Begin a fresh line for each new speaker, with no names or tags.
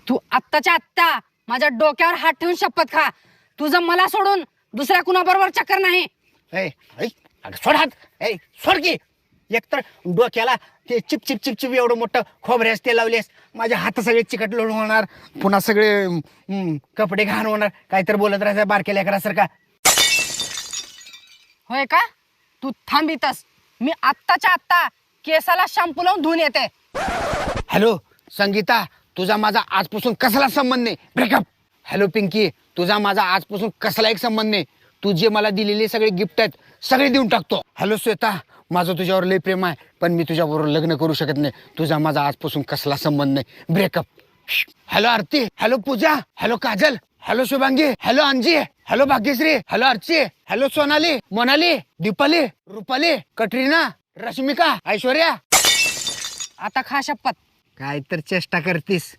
तू आत्ताच्या आत्ता माझ्या डोक्यावर हात ठेवून शपथ खा, तुझं मला सोडून दुसऱ्या कुणाबरोबर चक्कर नाही.
ए, ऐ, अगं सोड हात. ए, सोड की. एकतर डोक्याला ते चिप चिप चिप चिप एवढं मोठं खोबऱ्यास ते लावलेस, माझे हात सगळे चिकट लोळ होणार, पुन्हा सगळे कपडे घाण होणार. काहीतरी बोलत राहायचं बारक्या लेकरासारखा.
होय का? तू थांबितस, मी आत्ताच्या आत्ता केसाला शॅम्पू लावून धुवून येते.
हॅलो संगीता, तुझा माझा आजपासून कसला संबंध नाही. ब्रेकअप. हॅलो पिंकी, तुझा माझा आजपासून कसला एक संबंध नाही. तू जे मला दिलेले सगळे गिफ्ट आहेत सगळे देऊन टाकतो. हॅलो श्वेता, माझं तुझ्यावर लय प्रेम आहे, पण मी तुझ्याबरोबर लग्न करू शकत नाही. तुझा माझा आजपासून कसला संबंध नाही. Breakup. Hello Aarti, hello Pooja, hello Kajal, hello Shubhangi, hello Anji, hello Bhagyashree, hello Archi, hello Sonali, Monali, Deepali, Rupali, Katrina, Rashmika, Aishwarya.
आता खा शपथ.
काय तर चेष्टा करतीस.